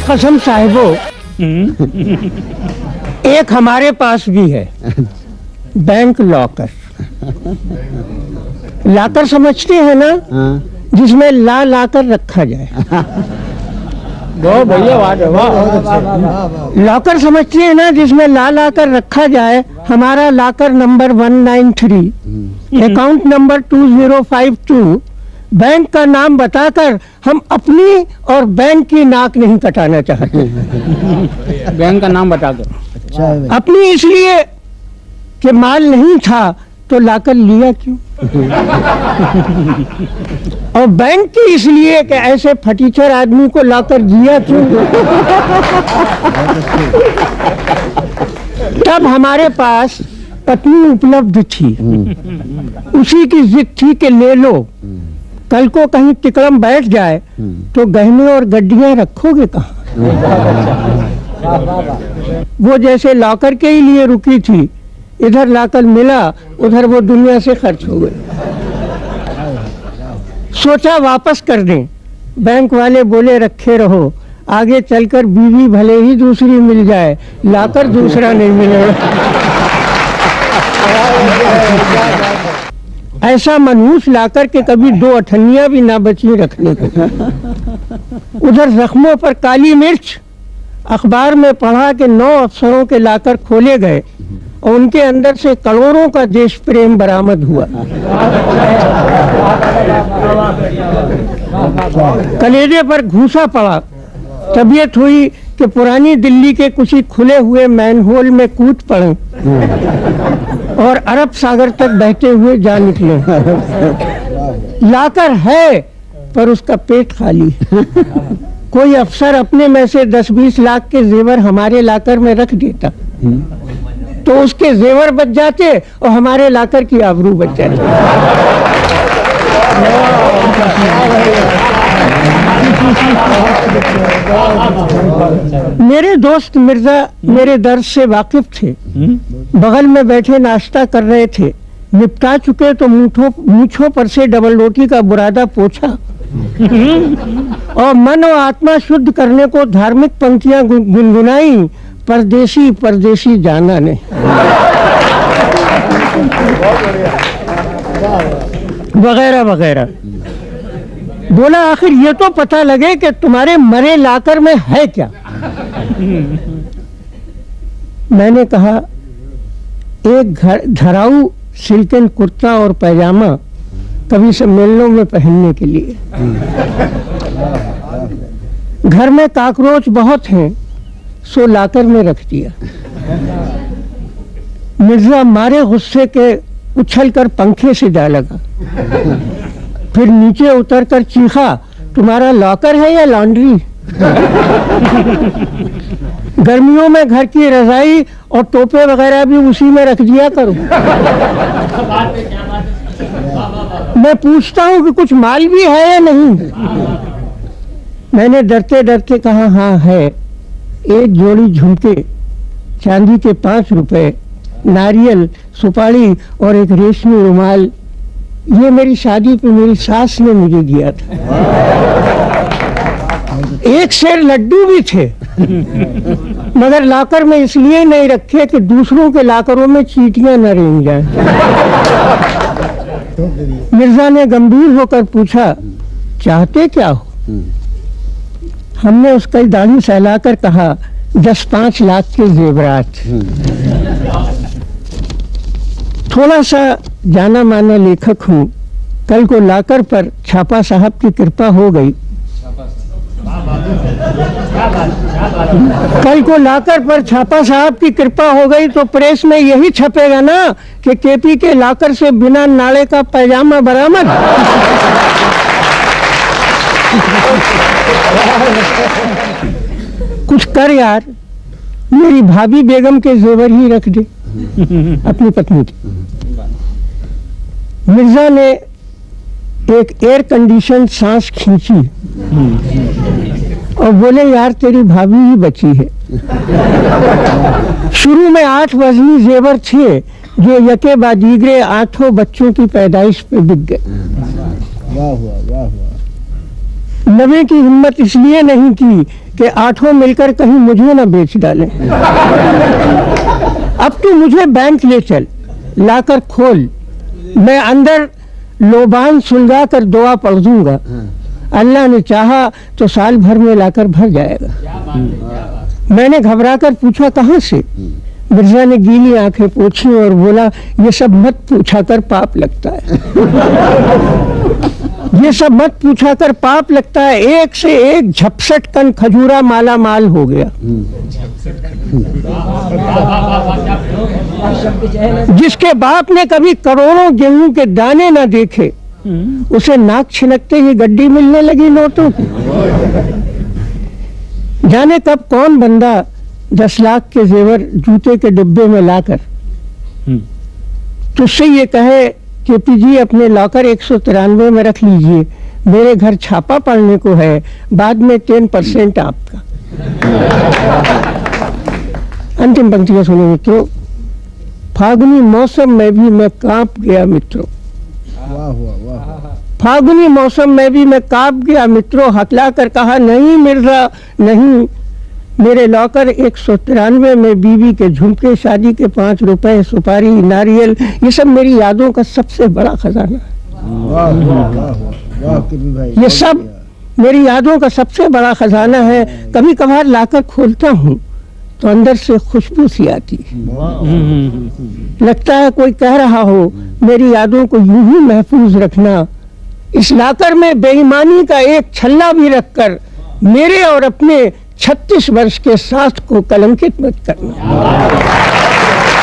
कसम साहिबो, एक हमारे पास भी है, बैंक लॉकर। लाकर समझते हैं ना, जिसमें ला कर रखा जाए। भैया वाह। लॉकर समझते हैं ना, जिसमें ला कर रखा जाए। हमारा locker number 193, account number 2052। Bank का नाम बताकर हम अपनी और बैंक की नाक नहीं कटाना चाहते। बैंक का नाम बता दो। अपनी इसलिए कि माल नहीं था तो लाकर लिया क्यों, और बैंक की इसलिए कि ऐसे फटीचर आदमी को लाकर दिया क्यों। तब हमारे पास पत्नी उपलब्ध थी, उसी की जिद थी कि ले लो, कल को कहीं तिकड़म बैठ जाए तो गहने और गड्डियां रखोगे कहाँ। वो जैसे लॉकर के ही लिए रुकी थी, इधर लाकर मिला, उधर वो दुनिया से खर्च हो गई। सोचा वापस कर दें, बैंक वाले बोले रखे रहो, आगे चलकर बीवी भले ही दूसरी मिल जाए, लाकर दूसरा नहीं मिलेगा। ऐसा मनहूस लाकर के कभी 2 अठन्नियां भी ना बची रखने को। उधर जख्मों पर काली मिर्च। अखबार में पढ़ा कि 9 अफसरों के लाकर खोले गए और उनके अंदर से करोड़ों का देश प्रेम बरामद हुआ। कलेजे पर घूसा पड़ा। तबीयत हुई कि पुरानी दिल्ली के कुछ खुले हुए मैनहोल में कूद पड़े और अरब सागर तक बहते हुए जा निकले। लाकर है पर उसका पेट खाली। कोई अफसर अपने में से 10-20 लाख के जेवर हमारे लाकर में रख देता तो उसके जेवर बच जाते और हमारे लाकर की आबरू बच जाती। मेरे दोस्त मिर्जा मेरे दर्द से वाकिफ थे। बगल में बैठे नाश्ता कर रहे थे, निपटा चुके तो मूंछों पर से डबल रोटी का बुरादा पोछा और मन और आत्मा शुद्ध करने को धार्मिक पंक्तियां गुनगुनाई। परदेसी परदेसी जाना नहीं, वगैरह वगैरह। बोला आखिर ये तो पता लगे कि तुम्हारे मरे लाकर में है क्या। मैंने कहा एक धराऊ सिल्कन कुर्ता और पैजामा कभी सम्मेलनों में पहनने के लिए। घर में काकरोच बहुत हैं, सो लाकर में रख दिया। मिर्जा मारे गुस्से के उछलकर पंखे से जा लगा, फिर नीचे उतरकर चीखा, तुम्हारा लॉकर है या लॉन्ड्री। गर्मियों में घर की रजाई और टोपे वगैरह भी उसी में रख दिया करो। मैं पूछता हूँ कि कुछ माल भी है या नहीं। मैंने डरते डरते कहा हाँ है। एक जोड़ी झुमके, चांदी के 5 रुपए, नारियल, सुपारी और एक रेशमी रुमाल। ये मेरी शादी पे मेरी सास ने मुझे दिया था। एक शेर लड्डू भी थे, मगर लाकर में इसलिए नहीं रखे कि दूसरों के लाकरों में चींटियां न रेंग जाएं। मिर्जा ने गंभीर होकर पूछा, चाहते क्या हो। हमने उसका दाढ़ी सहलाकर कहा, 10-5 लाख के जेवरात। थोड़ा सा जाना माना लेखक हूँ। कल को लाकर पर छापा साहब की कृपा हो गई। कल को लाकर पर छापा साहब की कृपा हो गई तो प्रेस में यही छपेगा ना कि केपी के लाकर से बिना नाड़े का पैजामा बरामद। कुछ कर यार, मेरी भाभी बेगम के जेवर ही रख दे अपनी पत्नी की। मिर्जा ने एक एयर कंडीशन सांस खींची और बोले यार तेरी भाभी ही बची है। शुरू में 8 वजनी जेवर थे जो यके बाद दीगरे 8 बच्चों की पैदाइश पे बिक गए। नबी की हिम्मत इसलिए नहीं की कि 8 मिलकर कहीं मुझे ना बेच डालें। अब तू मुझे बैंक ले चल, लाकर खोल, मैं अंदर लोबान सुलगा कर दुआ पढ़ दूंगा, अल्लाह ने चाहा तो साल भर में लाकर भर जाएगा। मैंने घबराकर पूछा कहाँ से? मिर्जा ने गीली आंखें पोंछी और बोला, ये सब मत पूछा कर, पाप लगता है। ये सब मत पूछा कर, पाप लगता है। एक से एक झपसट कन खजूरा माला माल हो गया। जिसके बाप ने कभी करोड़ों गेहूं के दाने ना देखे, उसे नाक छिनकते ही गड्डी मिलने लगी नोटों की। जाने कब कौन बंदा 10 लाख के जेवर जूते के डिब्बे में लाकर तुझसे ये कहे कि पीजी अपने लॉकर 193 में रख लीजिए, मेरे घर छापा पड़ने को है, बाद में 10% आपका। अंतिम पंक्तियां सुनो मित्रों। फागुनी मौसम में भी मैं कांप गया मित्रों, फागुनी मौसम में भी मैं कांप गया मित्रों, हकला कर कहा नहीं मिर्जा नहीं, मेरे लॉकर 193 में बीवी के झुमके, शादी के 5 रुपए, सुपारी, नारियल, ये सब मेरी यादों का सबसे बड़ा खजाना है। ये सब मेरी यादों का सबसे बड़ा खजाना है। कभी कभार लाकर खोलता हूँ तो अंदर से खुशबू सी आती है। लगता है कोई कह रहा हो मेरी यादों को यूं ही महफूज रखना, इस लाकर में बेईमानी का एक छल्ला भी रखकर मेरे और अपने 36 वर्ष के साथ को कलंकित मत करना।